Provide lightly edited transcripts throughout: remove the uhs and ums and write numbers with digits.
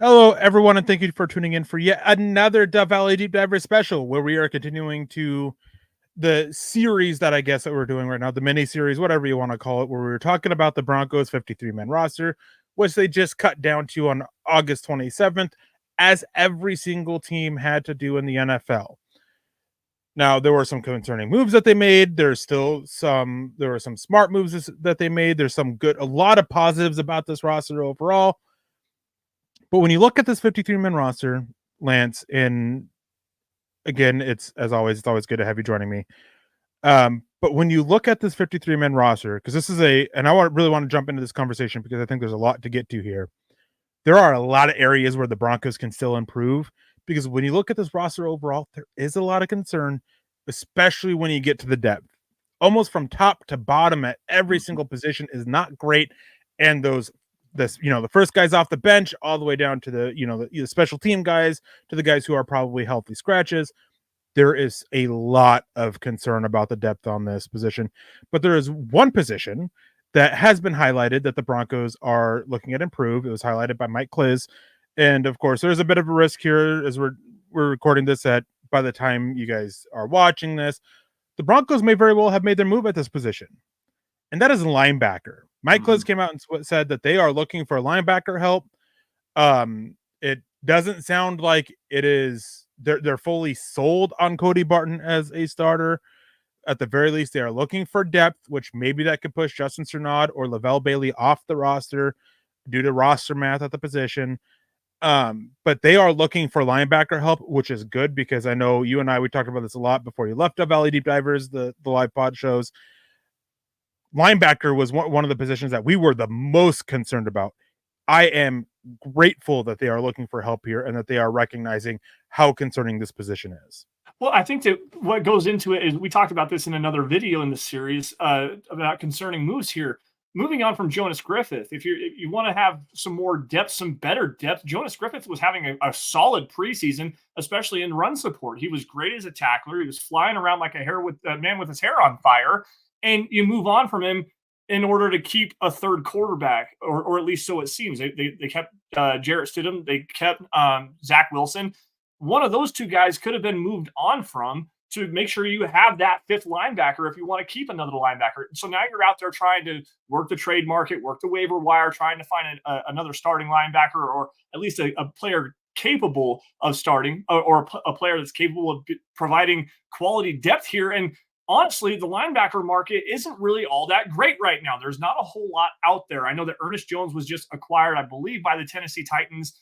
Hello, everyone, and thank you for tuning in for yet another Dove Valley Deep Diver special, where we are continuing to the series that I guess that we're doing right now, the mini series, whatever you want to call it, where we were talking about the Broncos 53-man roster, which they just cut down to on August 27th, as every single team had to do in the NFL. Now, there were some concerning moves that they made. There were some smart moves that they made. There's a lot of positives about this roster overall. But when you look at this 53-man roster, Lance, and again, it's always good to have you joining me. But when you look at this 53-man roster, because really want to jump into this conversation because I think there's a lot to get to here. There are a lot of areas where the Broncos can still improve because when you look at this roster overall, there is a lot of concern, especially when you get to the depth. Almost from top to bottom at every single position is not great, and the first guys off the bench all the way down to the special team guys to the guys who are probably healthy scratches. There is a lot of concern about the depth on this position, but there is one position that has been highlighted that the Broncos are looking at improve. It was highlighted by Mike Kliz, and of course, there's a bit of a risk here as we're recording this at by the time you guys are watching this, the Broncos may very well have made their move at this position, and that is a linebacker. Mike Kliz came out and said that they are looking for linebacker help. It doesn't sound like it is they're fully sold on Cody Barton as a starter. At the very least, they are looking for depth, which maybe that could push Justin Cernod or Lavelle Bailey off the roster due to roster math at the position. But they are looking for linebacker help, which is good because I know you and we talked about this a lot before you left Dove Valley Deep Divers, the live pod shows. Linebacker was one of the positions that we were the most concerned about. I am grateful that they are looking for help here and that they are recognizing how concerning this position is. Well, I think that what goes into it is we talked about this in another video in the series about concerning moves here. Moving on from Jonas Griffith, if you want to have some more depth, some better depth, Jonas Griffith was having a solid preseason, especially in run support. He was great as a tackler. He was flying around like a man with his hair on fire. And you move on from him in order to keep a third quarterback, or at least so it seems. They kept Jarrett Stidham. They kept Zach Wilson. One of those two guys could have been moved on from to make sure you have that fifth linebacker if you want to keep another linebacker. So now you're out there trying to work the trade market, work the waiver wire, trying to find another starting linebacker or at least a player capable of starting or a player that's capable of providing quality depth here. And honestly, the linebacker market isn't really all that great right now. There's not a whole lot out there. I know that Ernest Jones was just acquired, I believe, by the Tennessee Titans.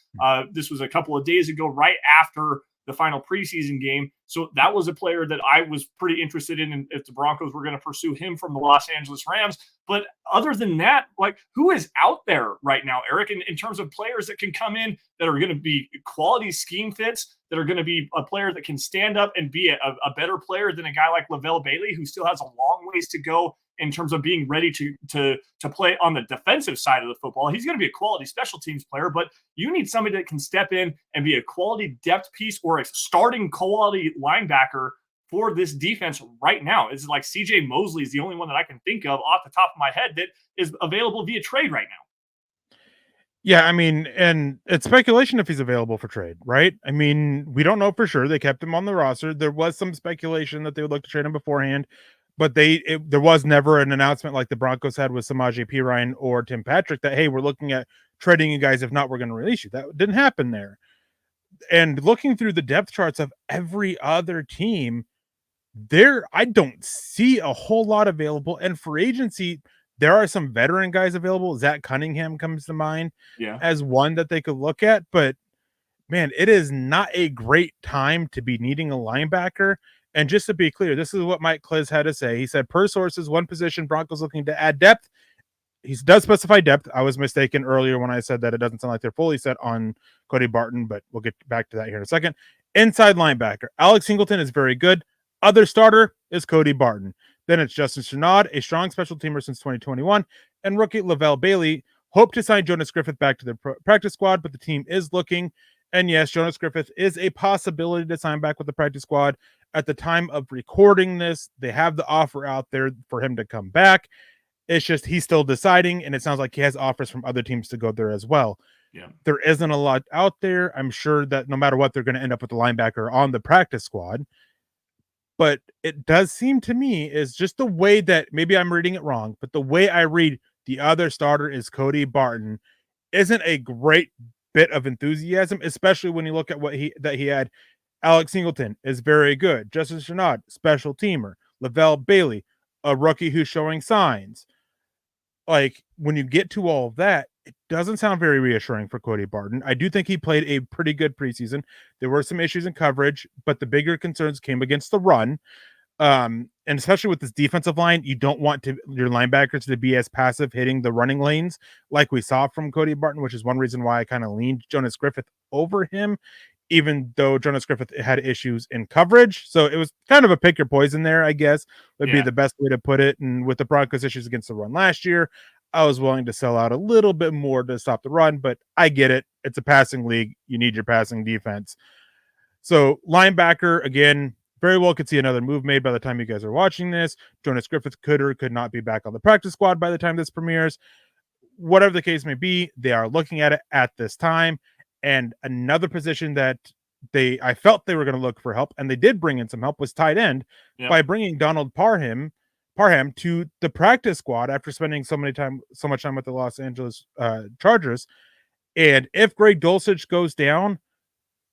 This was a couple of days ago, right after the final preseason game. So that was a player that I was pretty interested in if the Broncos were going to pursue him from the Los Angeles Rams. But other than that, like, who is out there right now, Eric, in terms of players that can come in that are going to be quality scheme fits, that are going to be a player that can stand up and be a better player than a guy like Lavelle Bailey, who still has a long ways to go in terms of being ready to play on the defensive side of the football. He's going to be a quality special teams player, but you need somebody that can step in and be a quality depth piece or a starting quality linebacker for this defense right now. It's like CJ Mosley is the only one that I can think of off the top of my head that is available via trade right now. Yeah, I mean, and it's speculation if he's available for trade, right? I mean, we don't know for sure. They kept him on the roster. There was some speculation that they would look to trade him beforehand, but there was never an announcement like the Broncos had with Samaje Perine or Tim Patrick that, hey, we're looking at trading you guys. If not, we're going to release you. That didn't happen there. And looking through the depth charts of every other team, I don't see a whole lot available. And for agency, there are some veteran guys available. Zach Cunningham comes to mind as one that they could look at, but man, it is not a great time to be needing a linebacker. And just to be clear, this is what Mike Kliz had to say. He said, per sources, one position, Broncos looking to add depth. He does specify depth. I was mistaken earlier when I said that it doesn't sound like they're fully set on Cody Barton, but we'll get back to that here in a second. Inside linebacker, Alex Singleton is very good. Other starter is Cody Barton. Then it's Justin Cernod, a strong special teamer since 2021, and rookie Lavelle Bailey. Hope to sign Jonas Griffith back to the practice squad, but the team is looking. And yes, Jonas Griffith is a possibility to sign back with the practice squad. At the time of recording this, they have the offer out there for him to come back. It's just he's still deciding, and it sounds like he has offers from other teams to go there as well. Yeah. There isn't a lot out there. I'm sure that no matter what, they're going to end up with the linebacker on the practice squad. But it does seem to me is just the way that maybe I'm reading it wrong, but the way I read the other starter is Cody Barton isn't a great bit of enthusiasm, especially when you look at what he had. Alex Singleton is very good. Justin Chanad, special teamer. Lavelle Bailey, a rookie who's showing signs. Like when you get to all of that, it doesn't sound very reassuring for Cody Barton. I do think he played a pretty good preseason. There were some issues in coverage, but the bigger concerns came against the run. And especially with this defensive line, you don't want your linebackers to be as passive hitting the running lanes like we saw from Cody Barton, which is one reason why I kind of leaned Jonas Griffith over him, even though Jonas Griffith had issues in coverage. So it was kind of a pick your poison there, I guess, would be the best way to put it. And with the Broncos issues against the run last year, I was willing to sell out a little bit more to stop the run, but I get it. It's a passing league. You need your passing defense. So linebacker, again, very well could see another move made by the time you guys are watching this. Jonas Griffith could or could not be back on the practice squad by the time this premieres. Whatever the case may be, they are looking at it at this time. And another position that I felt they were going to look for help, and they did bring in some help, was tight end by bringing Donald Parham to the practice squad after spending so much time with the Los Angeles Chargers. And if Greg Dulcich goes down,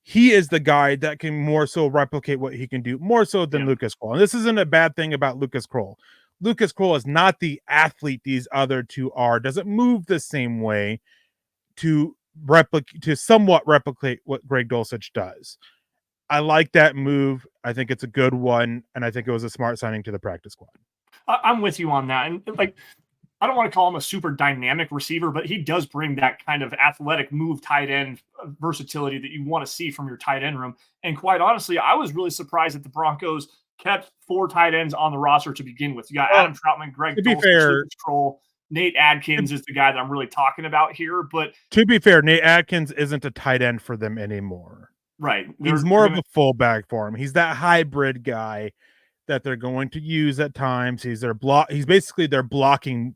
he is the guy that can more so replicate what he can do, more so than Lucas Kroll. And this isn't a bad thing about Lucas Kroll. Lucas Kroll is not the athlete these other two are, doesn't move the same way to somewhat replicate what Greg Dulcich does. I like that move. I think it's a good one, and I think it was a smart signing to the practice squad. I'm with you on that. And like, I don't want to call him a super dynamic receiver, but he does bring that kind of athletic move tight end versatility that you want to see from your tight end room. And quite honestly, I was really surprised that the Broncos kept 4 tight ends on the roster to begin with. You got Adam Troutman, Greg Dulcich, Lucas Kroll, Nate Adkins is the guy that I'm really talking about here. But to be fair, Nate Adkins isn't a tight end for them anymore. Right. He's more of a fullback for him. He's that hybrid guy that they're going to use at times. He's basically their blocking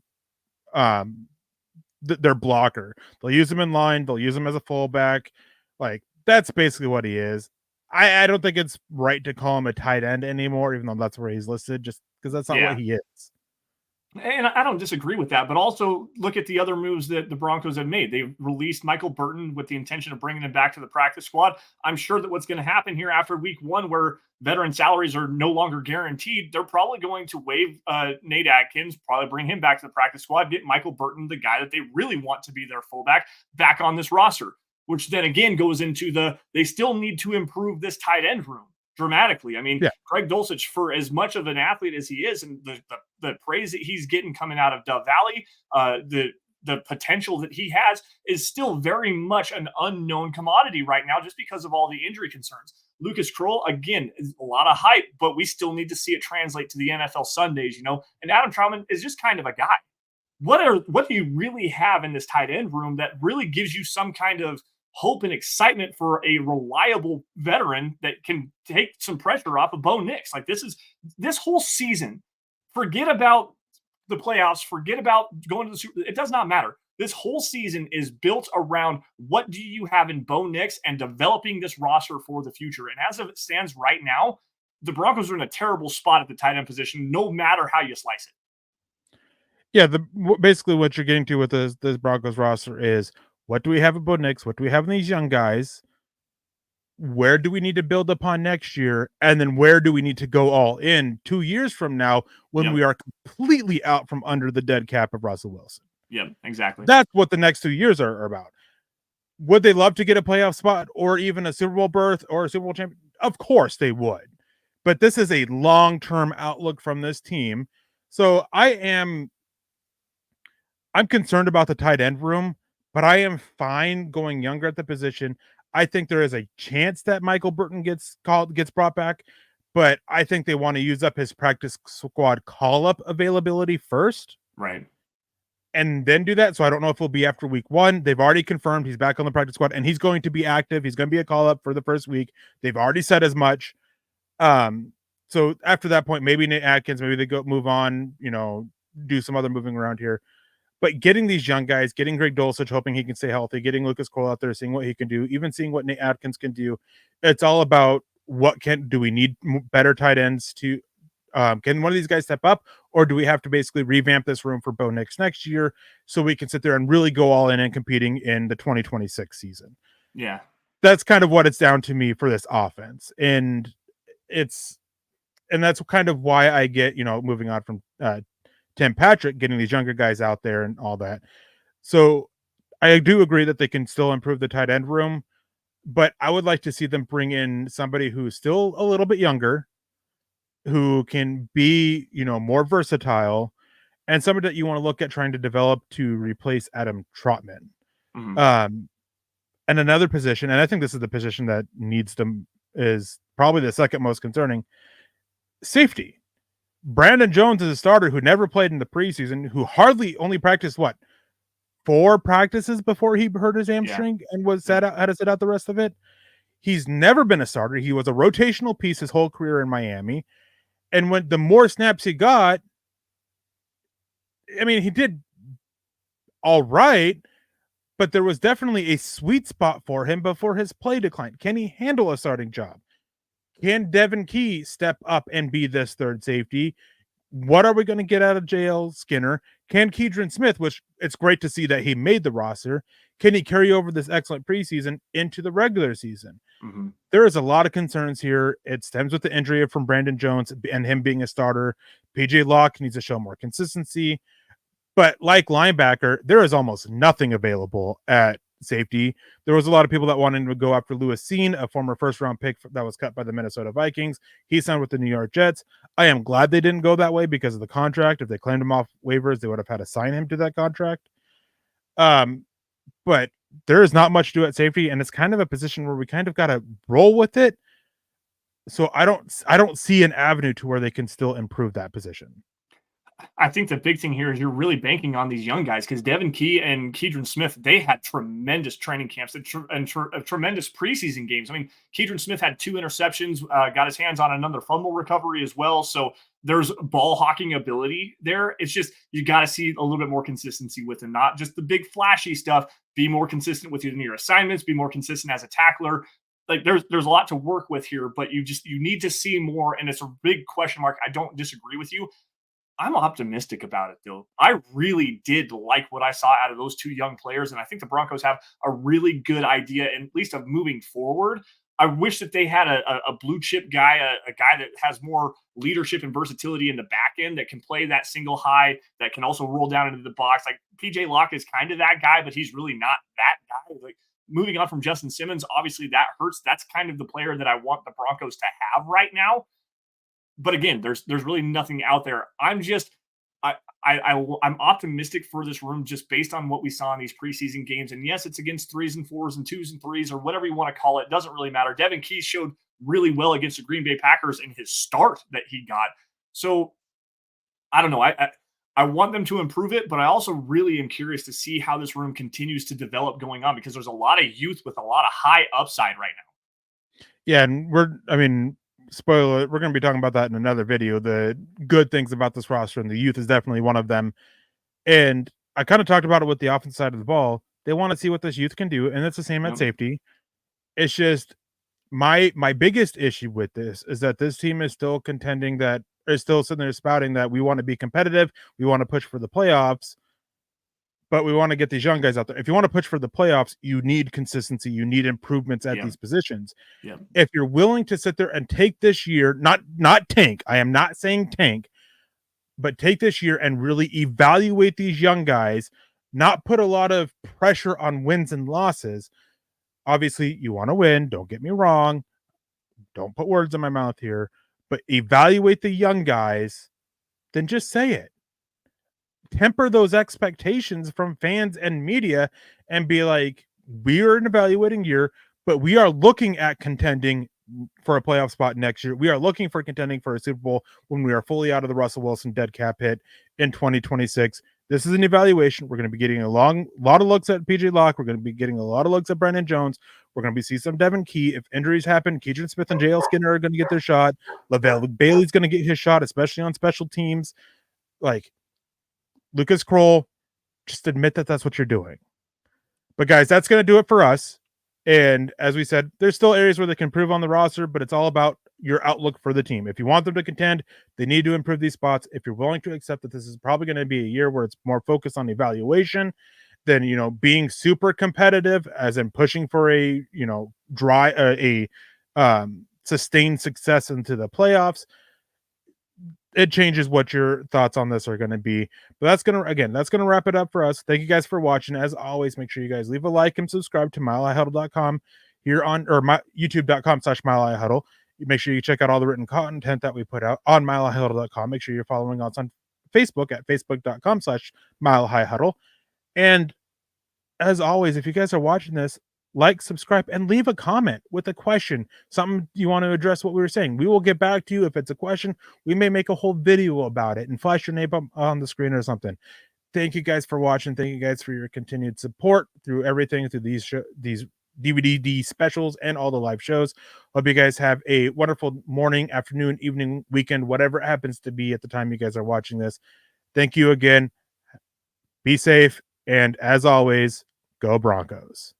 their blocker. They'll use him in line, they'll use him as a fullback. Like that's basically what he is. I don't think it's right to call him a tight end anymore, even though that's where he's listed, just because that's not what he is. And I don't disagree with that, but also look at the other moves that the Broncos have made. They released Michael Burton with the intention of bringing him back to the practice squad. I'm sure that what's going to happen here after week 1, where veteran salaries are no longer guaranteed, they're probably going to waive Nate Adkins, probably bring him back to the practice squad, get Michael Burton, the guy that they really want to be their fullback, back on this roster, which then again goes into they still need to improve this tight end room dramatically. I mean, Greg Dulcich, for as much of an athlete as he is, and the praise that he's getting coming out of Dove Valley, the potential that he has is still very much an unknown commodity right now, just because of all the injury concerns. Lucas Kroll, again, is a lot of hype, but we still need to see it translate to the NFL Sundays, And Adam Troutman is just kind of a guy. What do you really have in this tight end room that really gives you some kind of hope and excitement for a reliable veteran that can take some pressure off of Bo Nix? Like this whole season, forget about the playoffs, forget about going to the Super. It does not matter. This whole season is built around what do you have in Bo Nix and developing this roster for the future. And as it stands right now, the Broncos are in a terrible spot at the tight end position, no matter how you slice it. Yeah, basically what you're getting to with this Broncos roster is, what do we have at Bo Nix? What do we have in these young guys? Where do we need to build upon next year? And then where do we need to go all in 2 years from now when we are completely out from under the dead cap of Russell Wilson? Yeah, exactly. That's what the next 2 years are about. Would they love to get a playoff spot or even a Super Bowl berth or a Super Bowl champion? Of course they would. But this is a long-term outlook from this team. So I'm concerned about the tight end room, but I am fine going younger at the position. I think there is a chance that Michael Burton gets brought back, but I think they want to use up his practice squad call-up availability first. Right. And then do that. So I don't know if it'll be after week 1. They've already confirmed he's back on the practice squad and he's going to be active. He's going to be a call-up for the first week. They've already said as much. So after that point, maybe Nate Adkins, maybe they move on, do some other moving around here. But getting these young guys, getting Greg Dulcich, hoping he can stay healthy, getting Lucas Cole out there, seeing what he can do, even seeing what Nate Atkins can do. It's all about do we need better tight ends to, can one of these guys step up, or do we have to basically revamp this room for Bo Nix next year so we can sit there and really go all in and competing in the 2026 season? Yeah. That's kind of what it's down to me for this offense. And that's kind of why I get, moving on from Tim Patrick, getting these younger guys out there and all that. So I do agree that they can still improve the tight end room, but I would like to see them bring in somebody who's still a little bit younger, who can be, more versatile, and somebody that you want to look at trying to develop to replace Adam Trotman. And another position, and I think this is the position that is probably the second most concerning, safety. Brandon Jones is a starter who never played in the preseason, who hardly only practiced 4 practices before he hurt his hamstring and had to sit out the rest of it. He's never been a starter. He was a rotational piece his whole career in Miami. And when the more snaps he got, I mean, he did all right, but there was definitely a sweet spot for him before his play declined. Can he handle a starting job? Can Devin Key step up and be this third safety? What are we going to get out of JL Skinner? Can Keidron Smith, which it's great to see that he made the roster, can he carry over this excellent preseason into the regular season? There is a lot of concerns here. It stems with the injury from Brandon Jones and him being a starter. PJ Locke needs to show more consistency. But like linebacker, there is almost nothing available at safety. There was a lot of people that wanted to go after Lewis Seen, a former first-round pick that was cut by the Minnesota Vikings. He signed with the New York Jets. I am glad they didn't go that way because of the contract. If they claimed him off waivers, they would have had to sign him to that contract. But there is not much to do at safety, and it's kind of a position where we kind of got to roll with it. So I don't see an avenue to where they can still improve that position. I think the big thing here is you're really banking on these young guys, because Devin Key and Keidron Smith, they had tremendous training camps and tremendous preseason games. I mean, Keidron Smith had 2 interceptions, got his hands on another fumble recovery as well. So there's ball hawking ability there. It's just, you got to see a little bit more consistency with him, not just the big flashy stuff. Be more consistent with your assignments, be more consistent as a tackler. Like there's a lot to work with here, but you need to see more. And it's a big question mark. I don't disagree with you. I'm optimistic about it, though. I really did like what I saw out of those 2 young players, and I think the Broncos have a really good idea, at least of moving forward. I wish that they had a blue chip guy, a guy that has more leadership and versatility in the back end, that can play that single high, that can also roll down into the box. Like PJ Locke is kind of that guy, but he's really not that guy. Like, moving on from Justin Simmons, obviously that hurts. That's kind of the player that I want the Broncos to have right now. But again, there's really nothing out there. I'm optimistic for this room just based on what we saw in these preseason games. And yes, it's against 3s and 4s and 2s and 3s, or whatever you want to call it. It doesn't really matter. Devin Key showed really well against the Green Bay Packers in his start that he got. So I don't know. I want them to improve it, but I also really am curious to see how this room continues to develop going on, because there's a lot of youth with a lot of high upside right now. Yeah, and spoiler, we're going to be talking about that in another video. The good things about this roster, and the youth is definitely one of them. And I kind of talked about it with the offensive side of the ball. They want to see what this youth can do, and it's the same at safety. It's just my biggest issue with this is that this team is still contending, that is still sitting there spouting that we want to be competitive, we want to push for the playoffs, but we want to get these young guys out there. If you want to push for the playoffs, you need consistency. You need improvements at these positions. If you're willing to sit there and take this year, not tank, I am not saying tank, but take this year and really evaluate these young guys, not put a lot of pressure on wins and losses. Obviously, you want to win. Don't get me wrong. Don't put words in my mouth here, but evaluate the young guys, then just say it. Temper those expectations from fans and media and be like, we are an evaluating year, but we are looking at contending for a playoff spot next year. We are looking for contending for a Super Bowl when we are fully out of the Russell Wilson dead cap hit in 2026. This is an evaluation. We're going to be getting a lot of looks at PJ Locke. We're going to be getting a lot of looks at Brandon Jones. We're going to see some Devin Key. If injuries happen, Keidron Smith and JL Skinner are going to get their shot. LaVelle Bailey's going to get his shot, especially on special teams. Like, Lucas Kroll, just admit that that's what you're doing. But guys, that's going to do it for us. And as we said, there's still areas where they can improve on the roster, but it's all about your outlook for the team. If you want them to contend, they need to improve these spots. If you're willing to accept that this is probably going to be a year where it's more focused on evaluation than, you know, being super competitive, as in pushing for a, you know, sustained success into the playoffs, it changes what your thoughts on this are going to be. But that's going to wrap it up for us. Thank you guys for watching. As always, make sure you guys leave a like and subscribe to milehighhuddle.com here on, or my youtube.com/milehighhuddle. Make sure you check out all the written content that we put out on milehighhuddle.com. Make sure you're following us on Facebook at facebook.com/milehighhuddle. And as always, if you guys are watching this, like, subscribe, and leave a comment with a question, something you want to address what we were saying. We will get back to you. If it's a question, we may make a whole video about it and flash your name up on the screen or something. Thank you guys for watching. Thank you guys for your continued support through everything, through these DVDD specials and all the live shows. Hope you guys have a wonderful morning, afternoon, evening, weekend, whatever it happens to be at the time you guys are watching this. Thank you again. Be safe. And as always, go Broncos.